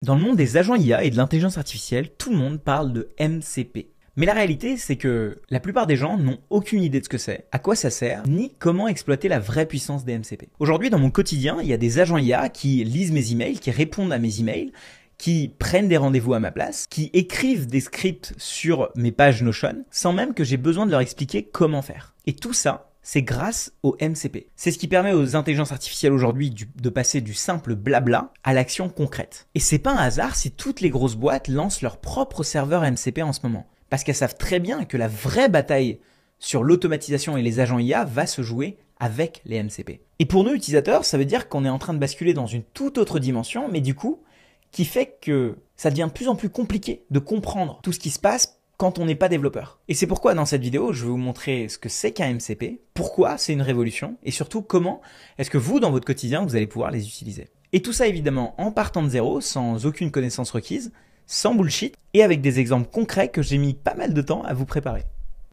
Dans le monde des agents IA et de l'intelligence artificielle, tout le monde parle de MCP. Mais la réalité, c'est que la plupart des gens n'ont aucune idée de ce que c'est, à quoi ça sert, ni comment exploiter la vraie puissance des MCP. Aujourd'hui, dans mon quotidien, il y a des agents IA qui lisent mes emails, qui répondent à mes emails, qui prennent des rendez-vous à ma place, qui écrivent des scripts sur mes pages Notion, sans même que j'ai besoin de leur expliquer comment faire. Et tout ça, c'est grâce au MCP. C'est ce qui permet aux intelligences artificielles aujourd'hui de passer du simple blabla à l'action concrète. Et c'est pas un hasard si toutes les grosses boîtes lancent leur propre serveur MCP en ce moment. Parce qu'elles savent très bien que la vraie bataille sur l'automatisation et les agents IA va se jouer avec les MCP. Et pour nous utilisateurs, ça veut dire qu'on est en train de basculer dans une toute autre dimension, mais du coup, qui fait que ça devient de plus en plus compliqué de comprendre tout ce qui se passe quand on n'est pas développeur. Et c'est pourquoi dans cette vidéo, je vais vous montrer ce que c'est qu'un MCP, pourquoi c'est une révolution, et surtout comment est-ce que vous, dans votre quotidien, vous allez pouvoir les utiliser. Et tout ça évidemment en partant de zéro, sans aucune connaissance requise, sans bullshit, et avec des exemples concrets que j'ai mis pas mal de temps à vous préparer.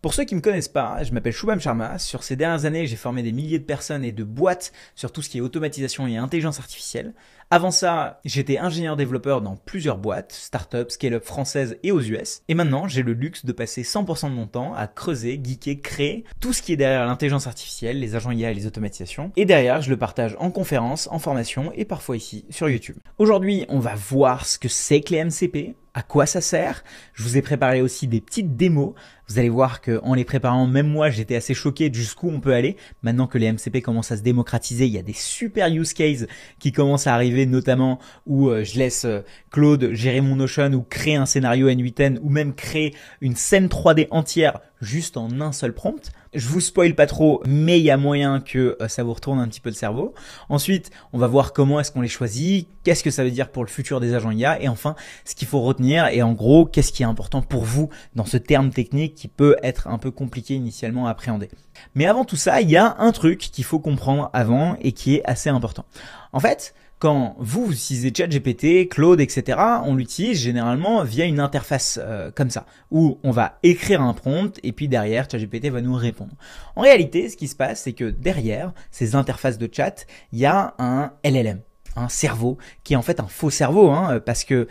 Pour ceux qui ne me connaissent pas, je m'appelle Shubham Sharma. Sur ces dernières années, j'ai formé des milliers de personnes et de boîtes sur tout ce qui est automatisation et intelligence artificielle. Avant ça, j'étais ingénieur développeur dans plusieurs boîtes, startups, scale-up françaises et aux US. Et maintenant, j'ai le luxe de passer 100% de mon temps à creuser, geeker, créer tout ce qui est derrière l'intelligence artificielle, les agents IA et les automatisations. Et derrière, je le partage en conférences, en formation et parfois ici sur YouTube. Aujourd'hui, on va voir ce que c'est que les MCP, à quoi ça sert. Je vous ai préparé aussi des petites démos. Vous allez voir que en les préparant, même moi, j'étais assez choqué de jusqu'où on peut aller. Maintenant que les MCP commencent à se démocratiser, il y a des super use cases qui commencent à arriver, notamment où je laisse Claude gérer mon Notion ou créer un scénario N8N ou même créer une scène 3D entière juste en un seul prompt. Je vous spoil pas trop, mais il y a moyen que ça vous retourne un petit peu le cerveau. Ensuite, on va voir comment est-ce qu'on les choisit, qu'est-ce que ça veut dire pour le futur des agents IA, et enfin, ce qu'il faut retenir, et en gros, qu'est-ce qui est important pour vous dans ce terme technique qui peut être un peu compliqué initialement à appréhender. Mais avant tout ça, il y a un truc qu'il faut comprendre avant et qui est assez important. En fait, quand vous utilisez ChatGPT, Claude, etc., on l'utilise généralement via une interface comme ça, où on va écrire un prompt et puis derrière, ChatGPT va nous répondre. En réalité, ce qui se passe, c'est que derrière ces interfaces de chat, il y a un LLM, un cerveau qui est en fait un faux cerveau, parce que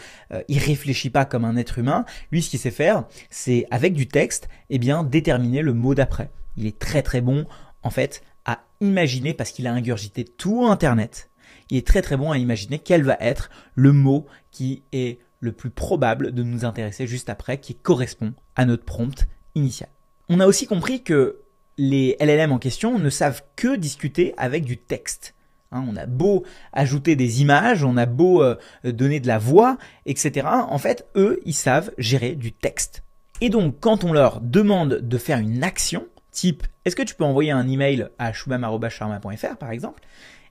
il réfléchit pas comme un être humain. Lui, ce qu'il sait faire, c'est avec du texte, déterminer le mot d'après. Il est très très bon en fait à imaginer parce qu'il a ingurgité tout Internet. Il est très très bon à imaginer quel va être le mot qui est le plus probable de nous intéresser juste après, qui correspond à notre prompt initial. On a aussi compris que les LLM en question ne savent que discuter avec du texte. On a beau ajouter des images, on a beau donner de la voix, etc. En fait, eux, ils savent gérer du texte. Et donc, quand on leur demande de faire une action, type « Est-ce que tu peux envoyer un email à shubham@sharma.fr » par exemple,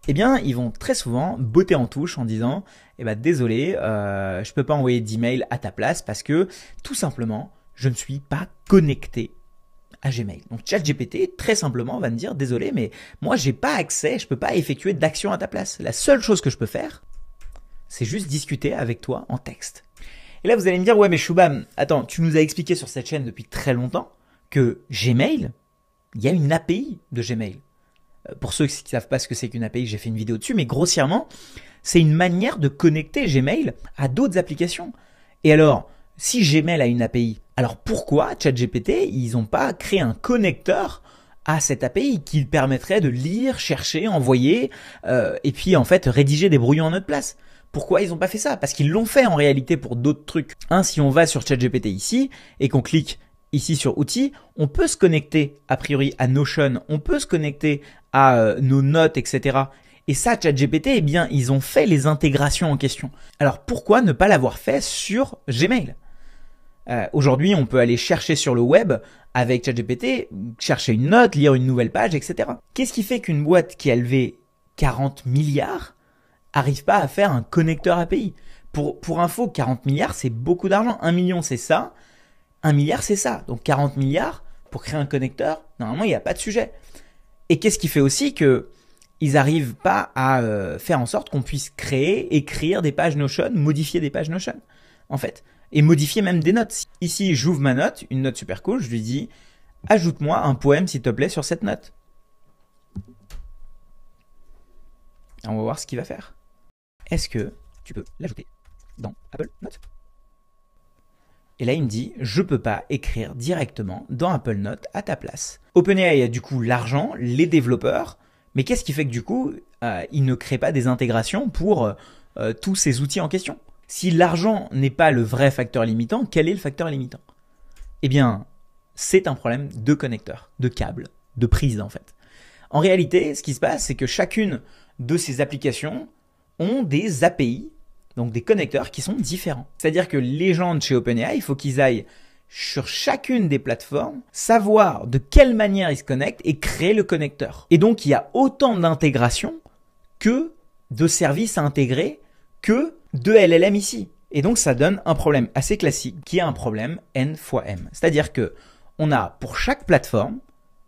ils vont très souvent botter en touche en disant désolé, je peux pas envoyer d'email à ta place parce que tout simplement, je ne suis pas connecté à Gmail. Donc ChatGPT très simplement va me dire désolé, mais moi j'ai pas accès, je peux pas effectuer d'action à ta place. La seule chose que je peux faire, c'est juste discuter avec toi en texte. Et là vous allez me dire ouais mais Shubham, attends, tu nous as expliqué sur cette chaîne depuis très longtemps que Gmail, il y a une API de Gmail. Pour ceux qui ne savent pas ce que c'est qu'une API, j'ai fait une vidéo dessus, mais grossièrement, c'est une manière de connecter Gmail à d'autres applications. Et alors, si Gmail a une API, alors pourquoi ChatGPT, ils n'ont pas créé un connecteur à cette API qui permettrait de lire, chercher, envoyer, et puis en fait rédiger des brouillons à notre place? Pourquoi ils n'ont pas fait ça? Parce qu'ils l'ont fait en réalité pour d'autres trucs. Si on va sur ChatGPT ici et qu'on clique ici sur outils, on peut se connecter a priori à Notion, on peut se connecter à nos notes, etc. Et ça, ChatGPT, ils ont fait les intégrations en question. Alors pourquoi ne pas l'avoir fait sur Gmail? Aujourd'hui, on peut aller chercher sur le web avec ChatGPT, chercher une note, lire une nouvelle page, etc. Qu'est-ce qui fait qu'une boîte qui a levé 40 milliards arrive pas à faire un connecteur API? Pour info, 40 milliards, c'est beaucoup d'argent. 1 million, c'est ça. 1 milliard, c'est ça. Donc 40 milliards, pour créer un connecteur, normalement, il n'y a pas de sujet. Et qu'est-ce qui fait aussi que ils n'arrivent pas à faire en sorte qu'on puisse créer, écrire des pages Notion, modifier des pages Notion, en fait. Et modifier même des notes. Ici, j'ouvre ma note, une note super cool, je lui dis « Ajoute-moi un poème, s'il te plaît, sur cette note. » On va voir ce qu'il va faire. Est-ce que tu peux l'ajouter dans Apple Notes. Et là, il me dit, je peux pas écrire directement dans Apple Notes à ta place. OpenAI a du coup l'argent, les développeurs, mais qu'est-ce qui fait que du coup, il ne crée pas des intégrations pour tous ces outils en question? Si l'argent n'est pas le vrai facteur limitant, quel est le facteur limitant? Eh bien, c'est un problème de connecteur, de câble, de prise en fait. En réalité, ce qui se passe, c'est que chacune de ces applications ont des API, donc des connecteurs qui sont différents. C'est-à-dire que les gens de chez OpenAI, il faut qu'ils aillent sur chacune des plateformes, savoir de quelle manière ils se connectent et créer le connecteur. Et donc, il y a autant d'intégration que de services à intégrer que de LLM ici. Et donc, ça donne un problème assez classique qui est un problème N fois M. C'est-à-dire que on a pour chaque plateforme,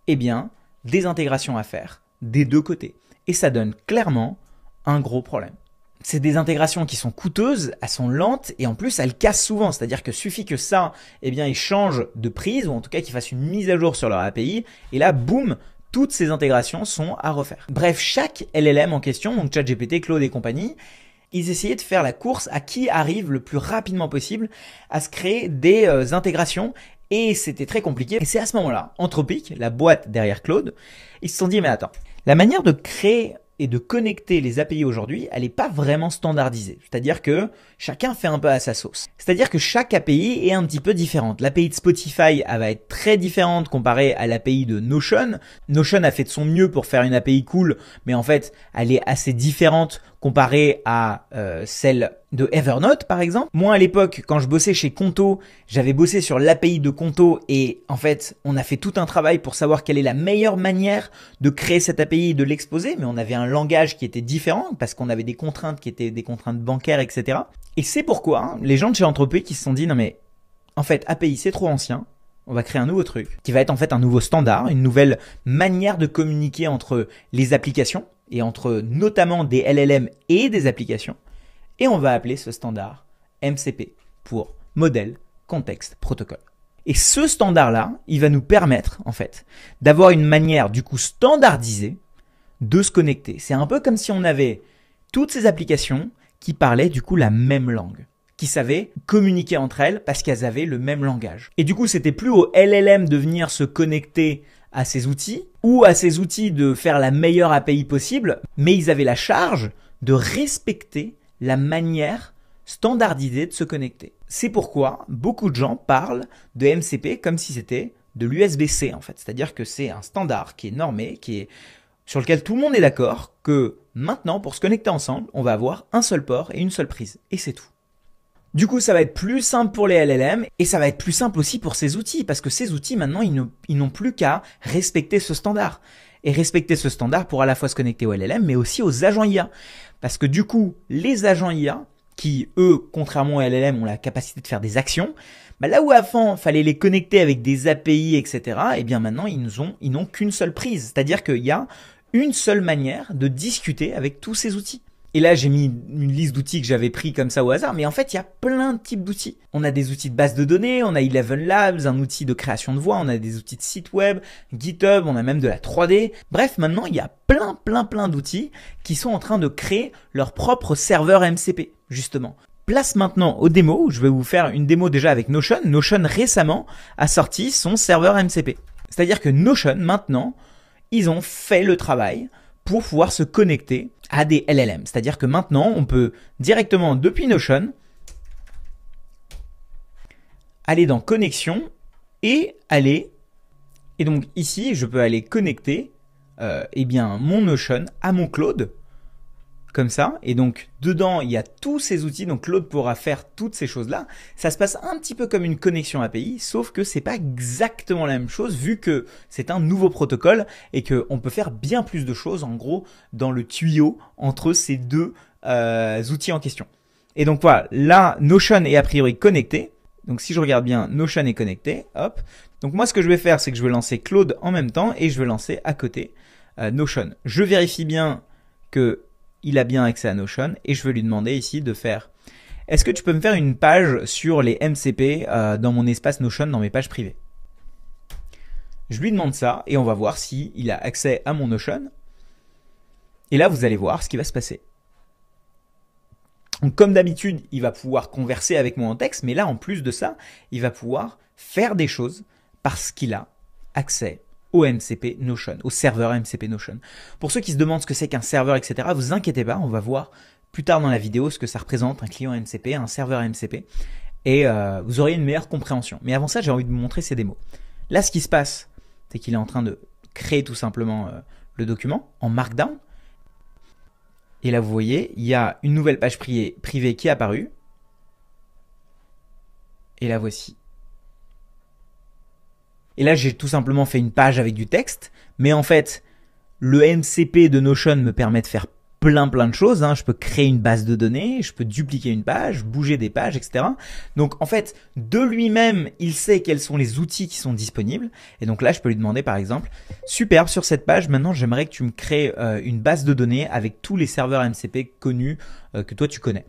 eh bien, des intégrations à faire des deux côtés. Et ça donne clairement un gros problème. C'est des intégrations qui sont coûteuses, elles sont lentes et en plus elles cassent souvent. C'est-à-dire que suffit que ça, eh bien, ils changent de prise ou en tout cas qu'ils fassent une mise à jour sur leur API et là, boum, toutes ces intégrations sont à refaire. Bref, chaque LLM en question, donc ChatGPT, Claude et compagnie, ils essayaient de faire la course à qui arrive le plus rapidement possible à se créer des intégrations et c'était très compliqué. Et c'est à ce moment-là, Anthropic, la boîte derrière Claude, ils se sont dit mais attends, la manière de créer et de connecter les API aujourd'hui, elle n'est pas vraiment standardisée. C'est-à-dire que chacun fait un peu à sa sauce. C'est-à-dire que chaque API est un petit peu différente. L'API de Spotify, elle va être très différente comparée à l'API de Notion. Notion a fait de son mieux pour faire une API cool, mais en fait, elle est assez différente comparée à celle de Evernote, par exemple. Moi, à l'époque, quand je bossais chez Conto, j'avais bossé sur l'API de Conto et en fait, on a fait tout un travail pour savoir quelle est la meilleure manière de créer cette API et de l'exposer, mais on avait un langage qui était différent parce qu'on avait des contraintes qui étaient des contraintes bancaires, etc. Et c'est pourquoi les gens de chez Anthropic qui se sont dit non mais en fait API c'est trop ancien, on va créer un nouveau truc qui va être en fait un nouveau standard, une nouvelle manière de communiquer entre les applications et entre notamment des LLM et des applications et on va appeler ce standard MCP pour Model Context Protocol. Et ce standard-là, il va nous permettre en fait d'avoir une manière du coup standardisée de se connecter. C'est un peu comme si on avait toutes ces applications qui parlaient du coup la même langue, qui savaient communiquer entre elles parce qu'elles avaient le même langage. Et du coup, c'était plus au LLM de venir se connecter à ces outils ou à ces outils de faire la meilleure API possible, mais ils avaient la charge de respecter la manière standardisée de se connecter. C'est pourquoi beaucoup de gens parlent de MCP comme si c'était de l'USB-C en fait. C'est-à-dire que c'est un standard qui est normé, sur lequel tout le monde est d'accord que maintenant, pour se connecter ensemble, on va avoir un seul port et une seule prise. Et c'est tout. Du coup, ça va être plus simple pour les LLM et ça va être plus simple aussi pour ces outils parce que ces outils, maintenant, ils n'ont plus qu'à respecter ce standard. Et respecter ce standard pour à la fois se connecter aux LLM mais aussi aux agents IA. Parce que du coup, les agents IA, qui eux, contrairement aux LLM, ont la capacité de faire des actions, bah là où avant, fallait les connecter avec des API, etc., et bien maintenant, ils n'ont qu'une seule prise. C'est-à-dire qu'il y a une seule manière de discuter avec tous ces outils. Et là, j'ai mis une liste d'outils que j'avais pris comme ça au hasard, mais en fait, il y a plein de types d'outils. On a des outils de base de données, on a Eleven Labs, un outil de création de voix, on a des outils de site web, GitHub, on a même de la 3D. Bref, maintenant, il y a plein d'outils qui sont en train de créer leur propre serveur MCP, justement. Place maintenant aux démos, je vais vous faire une démo déjà avec Notion. Notion récemment a sorti son serveur MCP. C'est-à-dire que Notion, maintenant, ils ont fait le travail pour pouvoir se connecter à des LLM. C'est-à-dire que maintenant, on peut directement depuis Notion aller dans Connexion et donc ici, je peux aller connecter eh bien, mon Notion à mon Claude. Comme ça, et donc dedans il y a tous ces outils, donc Claude pourra faire toutes ces choses-là. Ça se passe un petit peu comme une connexion API, sauf que c'est pas exactement la même chose vu que c'est un nouveau protocole et que on peut faire bien plus de choses en gros dans le tuyau entre ces deux outils en question. Et donc voilà, là Notion est a priori connecté. Donc si je regarde bien, Notion est connecté, hop. Donc moi ce que je vais faire, c'est que je vais lancer Claude en même temps et je vais lancer à côté Notion. Je vérifie bien que il a bien accès à Notion et je vais lui demander ici de faire est-ce que tu peux me faire une page sur les MCP dans mon espace Notion, dans mes pages privées. Je lui demande ça et on va voir s'il a accès à mon Notion. Et là, vous allez voir ce qui va se passer. Donc, comme d'habitude, il va pouvoir converser avec moi en texte, mais là, en plus de ça, il va pouvoir faire des choses parce qu'il a accès au MCP Notion, au serveur MCP Notion. Pour ceux qui se demandent ce que c'est qu'un serveur, etc., vous inquiétez pas, on va voir plus tard dans la vidéo ce que ça représente, un client MCP, un serveur MCP, et vous aurez une meilleure compréhension. Mais avant ça, j'ai envie de vous montrer ces démos. Là, ce qui se passe, c'est qu'il est en train de créer tout simplement le document en Markdown. Et là, vous voyez, il y a une nouvelle page privée qui est apparue. Et la voici. Et là, j'ai tout simplement fait une page avec du texte. Mais en fait, le MCP de Notion me permet de faire plein de choses. Je peux créer une base de données, je peux dupliquer une page, bouger des pages, etc. Donc, en fait, de lui-même, il sait quels sont les outils qui sont disponibles. Et donc là, je peux lui demander, par exemple, superbe, sur cette page, maintenant, j'aimerais que tu me crées une base de données avec tous les serveurs MCP connus que toi, tu connais.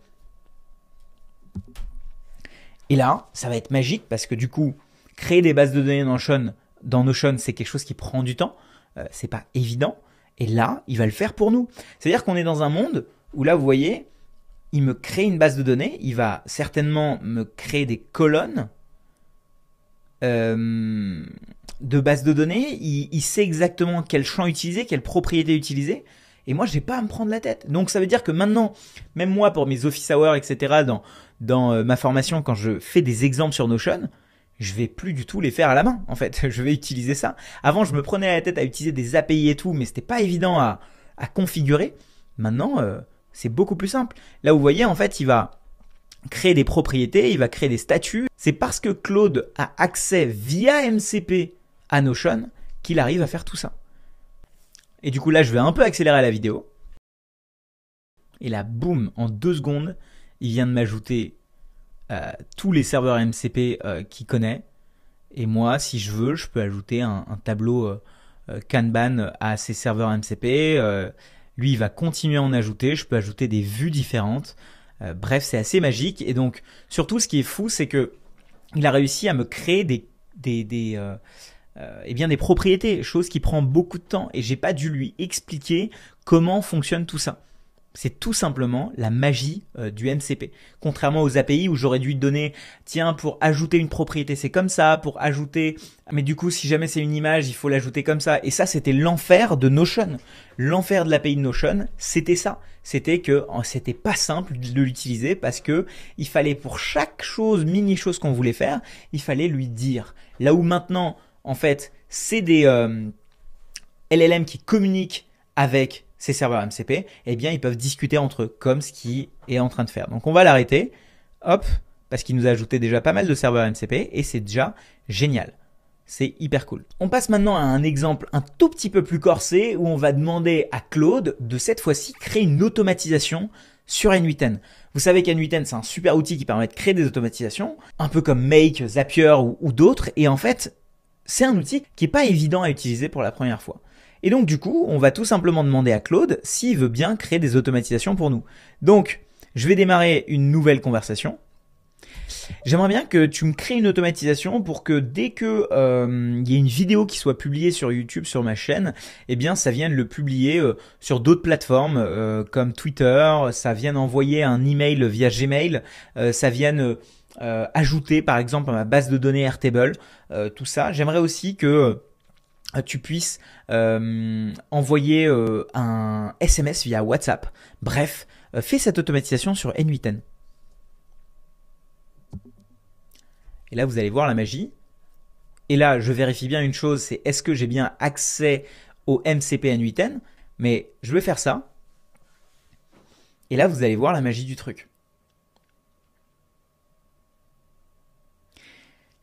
Et là, ça va être magique parce que du coup, créer des bases de données dans Notion, c'est quelque chose qui prend du temps. C'est pas évident. Et là, il va le faire pour nous. C'est-à-dire qu'on est dans un monde où là, vous voyez, il me crée une base de données. Il va certainement me créer des colonnes de base de données. Il sait exactement quel champ utiliser, quelle propriété utiliser. Et moi, je n'ai pas à me prendre la tête. Donc, ça veut dire que maintenant, même moi, pour mes office hours, etc., dans ma formation, quand je fais des exemples sur Notion, je vais plus du tout les faire à la main, en fait. Je vais utiliser ça. Avant, je me prenais la tête à utiliser des API et tout, mais c'était pas évident à configurer. Maintenant, c'est beaucoup plus simple. Là, vous voyez, en fait, il va créer des propriétés, il va créer des statuts. C'est parce que Claude a accès via MCP à Notion qu'il arrive à faire tout ça. Et du coup, là, je vais un peu accélérer la vidéo. Et là, boum, en 2 secondes, il vient de m'ajouter tous les serveurs MCP qu'il connaît. Et moi, si je veux, je peux ajouter un tableau Kanban à ces serveurs MCP. Lui, il va continuer à en ajouter. Je peux ajouter des vues différentes. Bref, c'est assez magique. Et donc, surtout, ce qui est fou, c'est que il a réussi à me créer des propriétés, chose qui prend beaucoup de temps. Et j'ai pas dû lui expliquer comment fonctionne tout ça. C'est tout simplement la magie du MCP. Contrairement aux API où j'aurais dû donner, tiens, pour ajouter une propriété, c'est comme ça, pour ajouter, mais du coup, si jamais c'est une image, il faut l'ajouter comme ça. Et ça, c'était l'enfer de Notion. L'enfer de l'API de Notion, c'était ça. C'était que c'était pas simple de l'utiliser parce que il fallait pour chaque chose, mini-chose qu'on voulait faire, il fallait lui dire. Là où maintenant, en fait, c'est des LLM qui communiquent avec ces serveurs MCP, eh bien, ils peuvent discuter entre eux comme ce qu'il est en train de faire. Donc, on va l'arrêter. Hop, parce qu'il nous a ajouté déjà pas mal de serveurs MCP et c'est déjà génial. C'est hyper cool. On passe maintenant à un exemple un tout petit peu plus corsé où on va demander à Claude de cette fois-ci créer une automatisation sur N8N. Vous savez qu'N8N, c'est un super outil qui permet de créer des automatisations, un peu comme Make, Zapier ou d'autres. Et en fait, c'est un outil qui n'est pas évident à utiliser pour la première fois. Et donc du coup, on va tout simplement demander à Claude s'il veut bien créer des automatisations pour nous. Donc, je vais démarrer une nouvelle conversation. J'aimerais bien que tu me crées une automatisation pour que dès que y ait une vidéo qui soit publiée sur YouTube, sur ma chaîne, eh bien ça vienne le publier sur d'autres plateformes comme Twitter, ça vienne envoyer un email via Gmail, ça vienne ajouter par exemple à ma base de données Airtable, tout ça. J'aimerais aussi que tu puisses envoyer un SMS via WhatsApp. Bref, fais cette automatisation sur N8N. Et là, vous allez voir la magie. Et là, je vérifie bien une chose, c'est est-ce que j'ai bien accès au MCP N8N? Mais je vais faire ça. Et là, vous allez voir la magie du truc.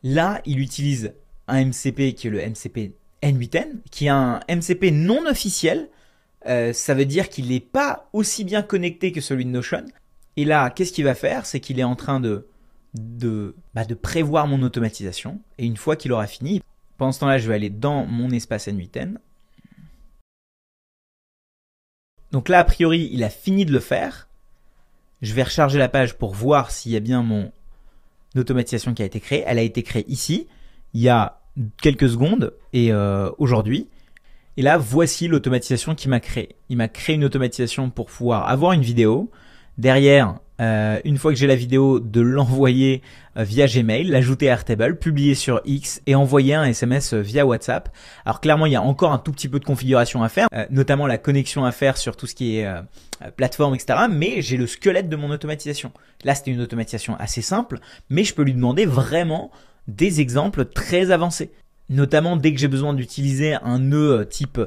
Là, il utilise un MCP qui est le MCP N8N, qui est un MCP non officiel. Ça veut dire qu'il n'est pas aussi bien connecté que celui de Notion. Et là, qu'est-ce qu'il va faire? C'est qu'il est en train de prévoir mon automatisation. Et une fois qu'il aura fini, pendant ce temps-là, je vais aller dans mon espace N8N. Donc là, a priori, il a fini de le faire. Je vais recharger la page pour voir s'il y a bien mon automatisation qui a été créée. Elle a été créée ici, il y a quelques secondes et aujourd'hui. Et là, voici l'automatisation qu'il m'a créée. Il m'a créé une automatisation pour pouvoir avoir une vidéo. Derrière, une fois que j'ai la vidéo, de l'envoyer via Gmail, l'ajouter à Airtable, publier sur X et envoyer un SMS via WhatsApp. Alors clairement, il y a encore un tout petit peu de configuration à faire, notamment la connexion à faire sur tout ce qui est plateforme, etc. Mais j'ai le squelette de mon automatisation. Là, c'était une automatisation assez simple, mais je peux lui demander vraiment des exemples très avancés. Notamment dès que j'ai besoin d'utiliser un nœud type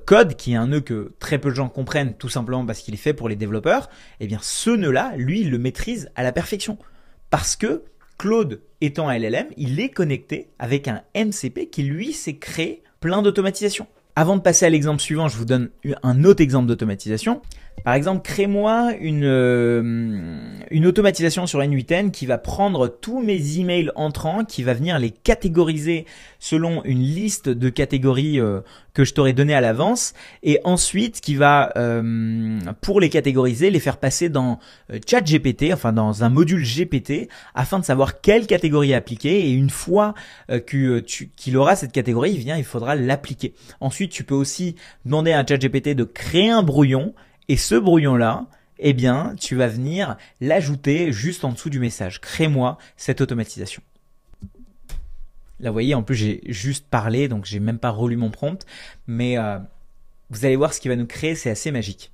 code, qui est un nœud que très peu de gens comprennent tout simplement parce qu'il est fait pour les développeurs, eh bien ce nœud-là, lui, il le maîtrise à la perfection. Parce que Claude étant un LLM, il est connecté avec un MCP qui lui s'est créé plein d'automatisation. Avant de passer à l'exemple suivant, je vous donne un autre exemple d'automatisation. Par exemple, crée-moi une automatisation sur N8N qui va prendre tous mes emails entrants, qui va venir les catégoriser selon une liste de catégories que je t'aurais donné à l'avance, et ensuite qui va, pour les catégoriser, les faire passer dans ChatGPT, enfin dans un module GPT, afin de savoir quelle catégorie appliquer. Et une fois qu'il aura cette catégorie, il faudra l'appliquer. Ensuite, tu peux aussi demander à ChatGPT de créer un brouillon. Et ce brouillon-là, eh bien, tu vas venir l'ajouter juste en dessous du message. Crée-moi cette automatisation. Là, vous voyez, en plus, j'ai juste parlé, donc j'ai même pas relu mon prompt. Mais vous allez voir ce qu'il va nous créer, c'est assez magique.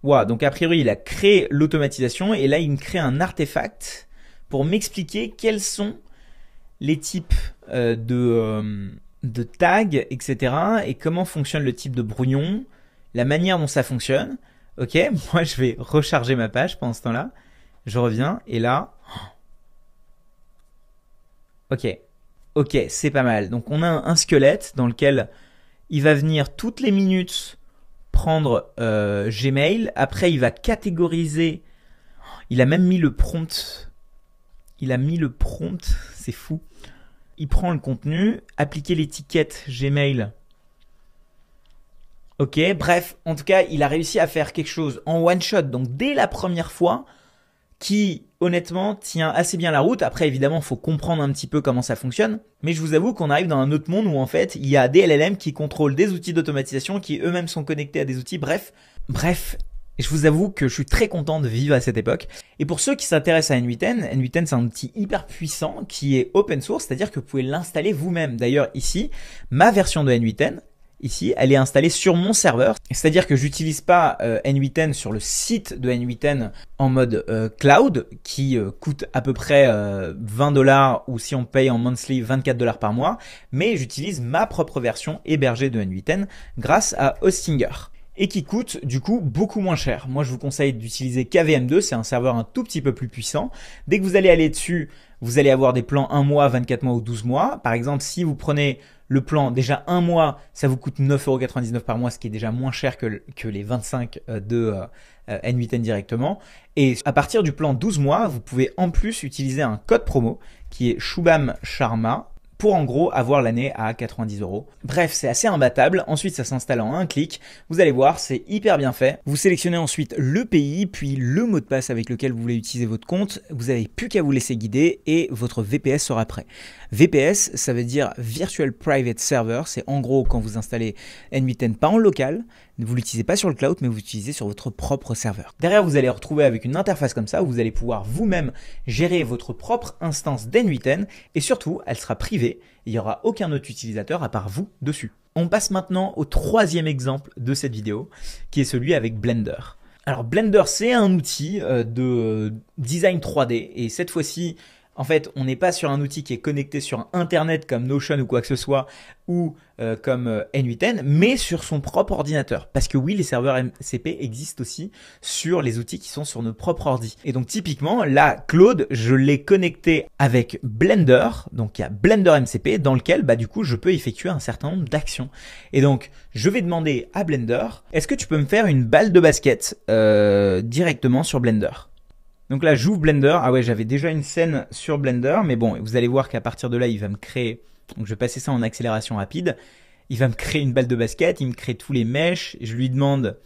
Wow, donc a priori, il a créé l'automatisation et là, il me crée un artefact pour m'expliquer quels sont les types de tags, etc. et comment fonctionne le type de brouillon, la manière dont ça fonctionne. Ok, moi je vais recharger ma page pendant ce temps-là. Je reviens et là, ok, c'est pas mal. Donc on a un squelette dans lequel il va venir toutes les minutes prendre Gmail. Après il va catégoriser. Il a même mis le prompt. C'est fou. Il prend le contenu, appliquer l'étiquette Gmail. Ok, bref, en tout cas, il a réussi à faire quelque chose en one shot, donc dès la première fois, qui honnêtement tient assez bien la route. Après, évidemment, il faut comprendre un petit peu comment ça fonctionne. Mais je vous avoue qu'on arrive dans un autre monde où en fait, il y a des LLM qui contrôlent des outils d'automatisation, qui eux-mêmes sont connectés à des outils. Bref. Et je vous avoue que je suis très content de vivre à cette époque. Et pour ceux qui s'intéressent à N8N, N8N c'est un outil hyper puissant qui est open source, c'est-à-dire que vous pouvez l'installer vous-même. D'ailleurs ici, ma version de N8N, ici, elle est installée sur mon serveur. C'est-à-dire que j'utilise pas N8N sur le site de N8N en mode cloud qui coûte à peu près 20$ ou si on paye en monthly 24$ par mois, mais j'utilise ma propre version hébergée de N8N grâce à Hostinger. Et qui coûte du coup beaucoup moins cher. Moi je vous conseille d'utiliser KVM2, c'est un serveur un tout petit peu plus puissant. Dès que vous allez aller dessus, vous allez avoir des plans 1 mois, 24 mois ou 12 mois. Par exemple, si vous prenez le plan déjà 1 mois, ça vous coûte 9,99€ par mois, ce qui est déjà moins cher que les 25 de N8N directement. Et à partir du plan 12 mois, vous pouvez en plus utiliser un code promo qui est Shubham Sharma, pour en gros avoir l'année à 90€. Bref, c'est assez imbattable. Ensuite, ça s'installe en un clic. Vous allez voir, c'est hyper bien fait. Vous sélectionnez ensuite le pays, puis le mot de passe avec lequel vous voulez utiliser votre compte. Vous n'avez plus qu'à vous laisser guider et votre VPS sera prêt. VPS, ça veut dire Virtual Private Server. C'est en gros quand vous installez N8N pas en local, vous l'utilisez pas sur le cloud, mais vous l'utilisez sur votre propre serveur. Derrière, vous allez retrouver avec une interface comme ça où vous allez pouvoir vous-même gérer votre propre instance d'N8N et surtout, elle sera privée. Il n'y aura aucun autre utilisateur à part vous dessus. On passe maintenant au troisième exemple de cette vidéo, qui est celui avec Blender. Alors Blender, c'est un outil de design 3D et cette fois-ci, en fait, on n'est pas sur un outil qui est connecté sur Internet comme Notion ou quoi que ce soit, ou comme N8N, mais sur son propre ordinateur. Parce que oui, les serveurs MCP existent aussi sur les outils qui sont sur nos propres ordi. Et donc typiquement, là, Claude, je l'ai connecté avec Blender, donc il y a Blender MCP, dans lequel, du coup, je peux effectuer un certain nombre d'actions. Et donc, je vais demander à Blender, est-ce que tu peux me faire une balle de basket directement sur Blender ? Donc là, j'ouvre Blender. Ah ouais, j'avais déjà une scène sur Blender, mais bon, vous allez voir qu'à partir de là, il va me créer. Donc je vais passer ça en accélération rapide. Il va me créer une balle de basket, il me crée tous les meshs. Je lui demande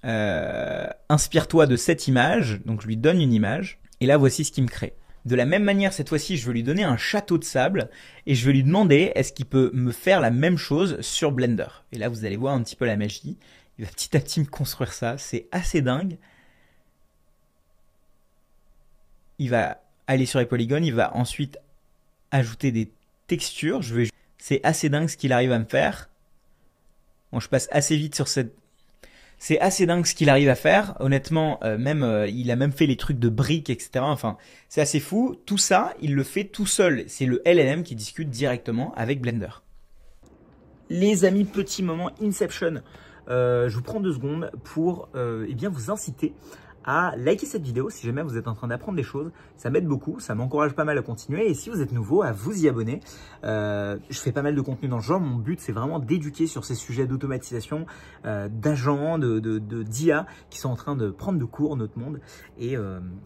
inspire-toi de cette image. Donc je lui donne une image. Et là, voici ce qu'il me crée. De la même manière, cette fois-ci, je vais lui donner un château de sable et je vais lui demander est-ce qu'il peut me faire la même chose sur Blender. Et là, vous allez voir un petit peu la magie. Il va petit à petit me construire ça. C'est assez dingue. Il va aller sur les polygones. Il va ensuite ajouter des textures. C'est assez dingue ce qu'il arrive à me faire. Bon, je passe assez vite sur cette... C'est assez dingue ce qu'il arrive à faire. Honnêtement, il a même fait les trucs de briques, etc. Enfin, c'est assez fou. Tout ça, il le fait tout seul. C'est le LLM qui discute directement avec Blender. Les amis, petit moment Inception. Je vous prends 2 secondes pour eh bien vous inciter à liker cette vidéo si jamais vous êtes en train d'apprendre des choses. Ça m'aide beaucoup, ça m'encourage pas mal à continuer. Et si vous êtes nouveau, à vous y abonner. Je fais pas mal de contenu dans le genre. Mon but, c'est vraiment d'éduquer sur ces sujets d'automatisation, d'agents, d'IA qui sont en train de prendre de court notre monde. Et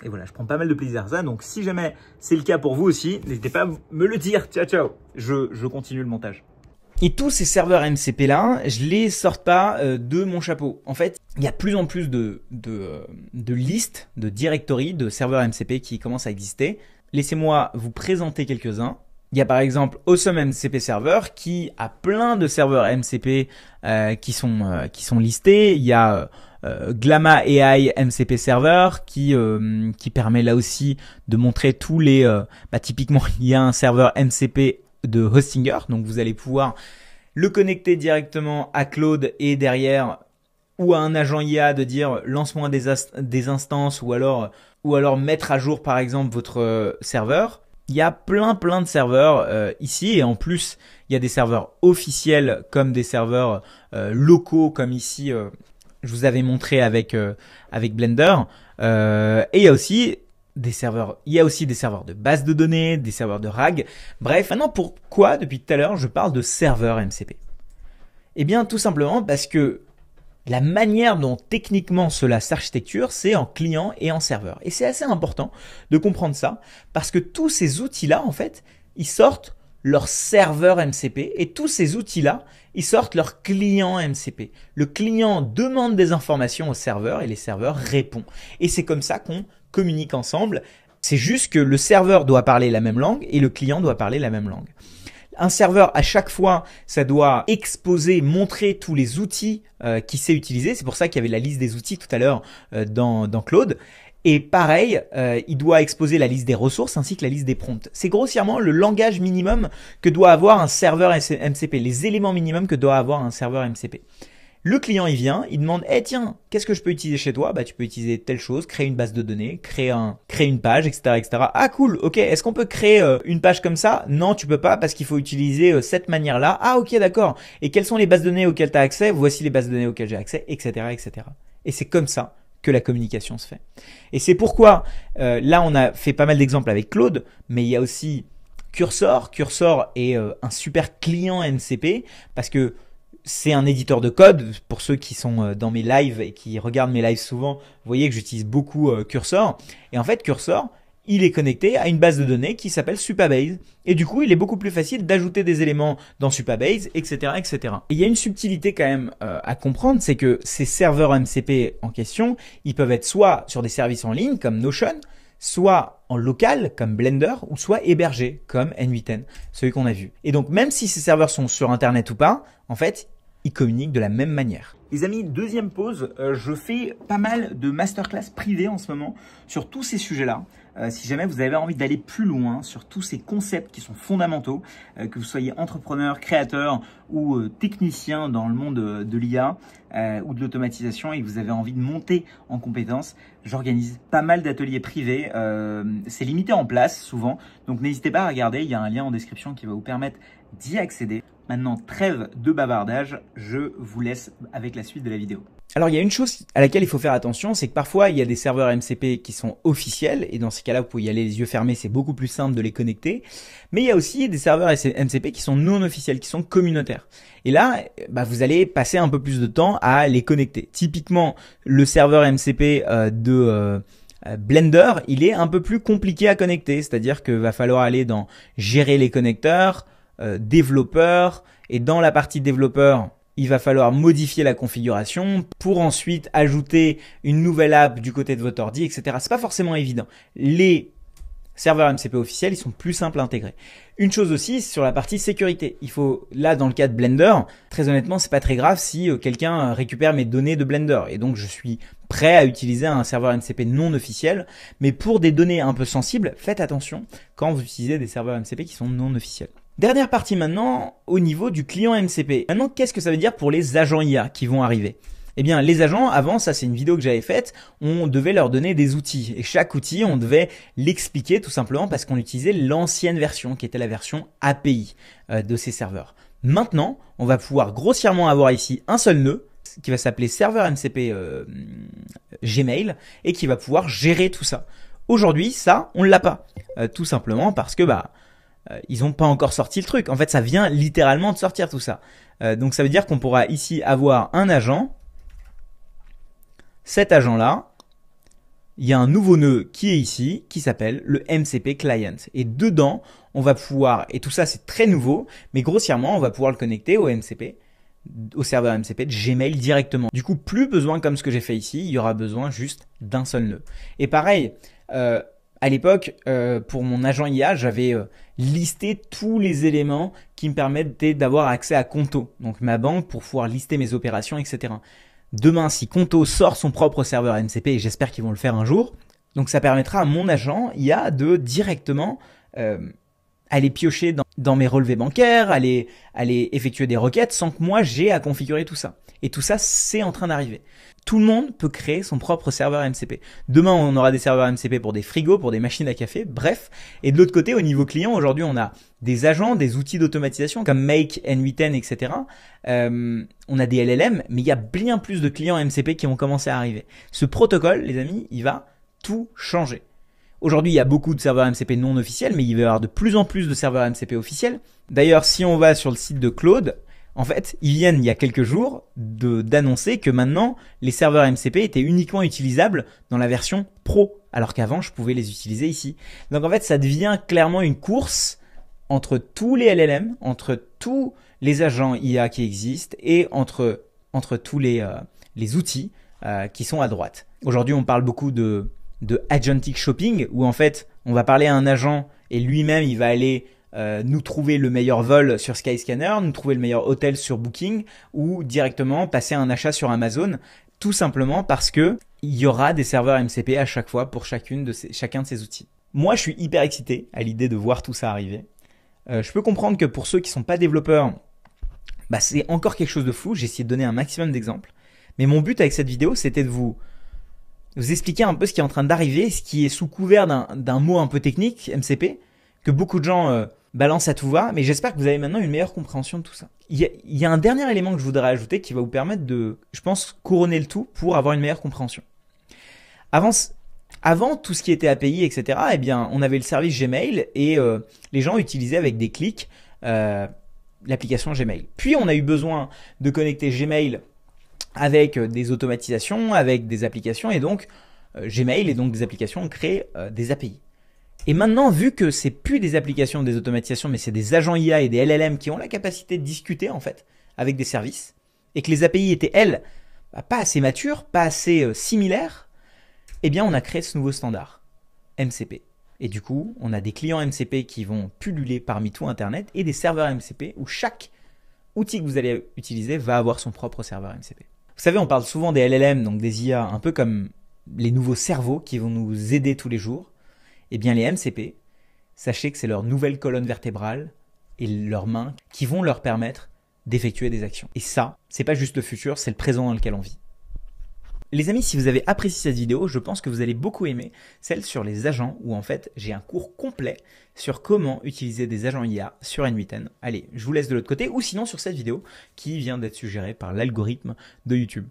voilà, je prends pas mal de plaisir à ça. Donc si jamais c'est le cas pour vous aussi, n'hésitez pas à me le dire. Ciao, ciao. Je continue le montage. Et tous ces serveurs MCP là, je les sors pas de mon chapeau. En fait, il y a plus en plus de listes, de directories de serveurs MCP qui commencent à exister. Laissez-moi vous présenter quelques-uns. Il y a par exemple Awesome MCP Server qui a plein de serveurs MCP qui sont listés. Il y a Glama AI MCP Server qui permet là aussi de montrer tous les... typiquement, il y a un serveur MCP de Hostinger, donc vous allez pouvoir le connecter directement à Claude et derrière ou à un agent IA de dire lance-moi des instances ou alors mettre à jour par exemple votre serveur. Il y a plein de serveurs ici et en plus il y a des serveurs officiels comme des serveurs locaux comme ici je vous avais montré avec Blender et il y a aussi des serveurs de base de données, des serveurs de RAG. Bref, maintenant pourquoi depuis tout à l'heure je parle de serveurs MCP? Eh bien tout simplement parce que la manière dont techniquement cela s'architecture, c'est en client et en serveur. Et c'est assez important de comprendre ça parce que tous ces outils-là, en fait, ils sortent leur serveur MCP et tous ces outils-là, ils sortent leur client MCP. Le client demande des informations au serveur et les serveurs répondent. Et c'est comme ça qu'on communique ensemble. C'est juste que le serveur doit parler la même langue et le client doit parler la même langue. Un serveur, à chaque fois, ça doit exposer, montrer tous les outils qu'il sait utiliser. C'est pour ça qu'il y avait la liste des outils tout à l'heure dans Claude. Et pareil, il doit exposer la liste des ressources ainsi que la liste des prompts. C'est grossièrement le langage minimum que doit avoir un serveur MCP, les éléments minimums que doit avoir un serveur MCP. Le client, il vient, il demande, tiens, qu'est-ce que je peux utiliser chez toi? Tu peux utiliser telle chose, créer une base de données, créer une page, etc., etc. Ah, cool, ok. Est-ce qu'on peut créer une page comme ça? Non, tu peux pas parce qu'il faut utiliser cette manière-là. Ah, ok, d'accord. Et quelles sont les bases de données auxquelles tu as accès? Voici les bases de données auxquelles j'ai accès, etc., etc. Et c'est comme ça que la communication se fait. Et c'est pourquoi, là, on a fait pas mal d'exemples avec Claude, mais il y a aussi Cursor. Cursor est un super client MCP parce que c'est un éditeur de code. Pour ceux qui sont dans mes lives et qui regardent mes lives souvent, vous voyez que j'utilise beaucoup Cursor. Et en fait, Cursor, il est connecté à une base de données qui s'appelle Supabase. Et du coup, il est beaucoup plus facile d'ajouter des éléments dans Supabase, etc., etc. Et il y a une subtilité quand même à comprendre, c'est que ces serveurs MCP en question, ils peuvent être soit sur des services en ligne comme Notion, soit en local comme Blender ou soit hébergés comme N8N, celui qu'on a vu. Et donc même si ces serveurs sont sur Internet ou pas, en fait, ils communiquent de la même manière. Les amis, deuxième pause, je fais pas mal de masterclass privées en ce moment sur tous ces sujets-là. Si jamais vous avez envie d'aller plus loin sur tous ces concepts qui sont fondamentaux, que vous soyez entrepreneur, créateur ou technicien dans le monde de l'IA ou de l'automatisation et que vous avez envie de monter en compétences, j'organise pas mal d'ateliers privés. C'est limité en place souvent, donc n'hésitez pas à regarder, il y a un lien en description qui va vous permettre d'y accéder. Maintenant, trêve de bavardage, je vous laisse avec la suite de la vidéo. Alors, il y a une chose à laquelle il faut faire attention, c'est que parfois, il y a des serveurs MCP qui sont officiels, et dans ces cas-là, vous pouvez y aller les yeux fermés, c'est beaucoup plus simple de les connecter. Mais il y a aussi des serveurs MCP qui sont non officiels, qui sont communautaires. Et là, vous allez passer un peu plus de temps à les connecter. Typiquement, le serveur MCP de Blender, il est un peu plus compliqué à connecter, c'est-à-dire qu'il va falloir aller dans gérer les connecteurs, développeur, et dans la partie développeur, il va falloir modifier la configuration pour ensuite ajouter une nouvelle app du côté de votre ordi, etc. C'est pas forcément évident. Les serveurs MCP officiels, ils sont plus simples à intégrer. Une chose aussi sur la partie sécurité. Il faut, là, dans le cas de Blender, très honnêtement, c'est pas très grave si quelqu'un récupère mes données de Blender. Et donc, je suis prêt à utiliser un serveur MCP non officiel. Mais pour des données un peu sensibles, faites attention quand vous utilisez des serveurs MCP qui sont non officiels. Dernière partie maintenant, au niveau du client MCP. Maintenant, qu'est-ce que ça veut dire pour les agents IA qui vont arriver ? Eh bien, les agents, avant, ça c'est une vidéo que j'avais faite, on devait leur donner des outils. Et chaque outil, on devait l'expliquer tout simplement parce qu'on utilisait l'ancienne version, qui était la version API de ces serveurs. Maintenant, on va pouvoir grossièrement avoir ici un seul nœud, qui va s'appeler serveur MCP Gmail, et qui va pouvoir gérer tout ça. Aujourd'hui, ça, on ne l'a pas. Tout simplement parce que ils n'ont pas encore sorti le truc. En fait, ça vient littéralement de sortir tout ça. Donc ça veut dire qu'on pourra ici avoir un agent. Cet agent-là, il y a un nouveau nœud qui est ici, qui s'appelle le MCP Client. Et dedans, on va pouvoir, et tout ça c'est très nouveau, mais grossièrement, on va pouvoir le connecter au MCP, au serveur MCP de Gmail directement. Du coup, plus besoin comme ce que j'ai fait ici, il y aura besoin juste d'un seul nœud. Et pareil, à l'époque, pour mon agent IA, j'avais listé tous les éléments qui me permettaient d'avoir accès à Conto, donc ma banque, pour pouvoir lister mes opérations, etc. Demain, si Conto sort son propre serveur MCP, et j'espère qu'ils vont le faire un jour, donc ça permettra à mon agent IA de directement aller piocher dans mes relevés bancaires, aller effectuer des requêtes sans que moi j'ai à configurer tout ça. Et tout ça, c'est en train d'arriver. Tout le monde peut créer son propre serveur MCP. Demain, on aura des serveurs MCP pour des frigos, pour des machines à café, bref. Et de l'autre côté, au niveau client, aujourd'hui, on a des agents, des outils d'automatisation comme Make, N8N, etc. On a des LLM, mais il y a bien plus de clients MCP qui ont commencé à arriver. Ce protocole, les amis, il va tout changer. Aujourd'hui, il y a beaucoup de serveurs MCP non officiels, mais il va y avoir de plus en plus de serveurs MCP officiels. D'ailleurs, si on va sur le site de Claude, en fait, ils viennent il y a quelques jours d'annoncer que maintenant, les serveurs MCP étaient uniquement utilisables dans la version Pro, alors qu'avant, je pouvais les utiliser ici. Donc en fait, ça devient clairement une course entre tous les LLM, entre tous les agents IA qui existent et entre tous les outils qui sont à droite. Aujourd'hui, on parle beaucoup de agentic shopping, où en fait, on va parler à un agent et lui-même, il va aller nous trouver le meilleur vol sur Skyscanner, nous trouver le meilleur hôtel sur Booking ou directement passer un achat sur Amazon, tout simplement parce que il y aura des serveurs MCP à chaque fois pour chacun de ces outils. Moi, je suis hyper excité à l'idée de voir tout ça arriver. Je peux comprendre que pour ceux qui sont pas développeurs, c'est encore quelque chose de flou. J'ai essayé de donner un maximum d'exemples. Mais mon but avec cette vidéo, c'était de vous expliquer un peu ce qui est en train d'arriver, ce qui est sous couvert d'un mot un peu technique, MCP, que beaucoup de gens balancent à tout va, mais j'espère que vous avez maintenant une meilleure compréhension de tout ça. Il y a un dernier élément que je voudrais ajouter qui va vous permettre de, je pense, couronner le tout pour avoir une meilleure compréhension. Avant tout ce qui était API, etc., eh bien, on avait le service Gmail et les gens utilisaient avec des clics l'application Gmail. Puis on a eu besoin de connecter Gmail avec des automatisations, avec des applications, et donc Gmail et donc des applications ont créé des API. Et maintenant, vu que c'est plus des applications, des automatisations, mais c'est des agents IA et des LLM qui ont la capacité de discuter en fait avec des services, et que les API étaient elles pas assez matures, pas assez similaires, eh bien on a créé ce nouveau standard MCP. Et du coup, on a des clients MCP qui vont pulluler parmi tout Internet et des serveurs MCP où chaque outil que vous allez utiliser va avoir son propre serveur MCP. Vous savez, on parle souvent des LLM, donc des IA, un peu comme les nouveaux cerveaux qui vont nous aider tous les jours. Eh bien, les MCP, sachez que c'est leur nouvelle colonne vertébrale et leurs mains qui vont leur permettre d'effectuer des actions. Et ça, c'est pas juste le futur, c'est le présent dans lequel on vit. Les amis, si vous avez apprécié cette vidéo, je pense que vous allez beaucoup aimer celle sur les agents où en fait j'ai un cours complet sur comment utiliser des agents IA sur N8N. Allez, je vous laisse de l'autre côté ou sinon sur cette vidéo qui vient d'être suggérée par l'algorithme de YouTube.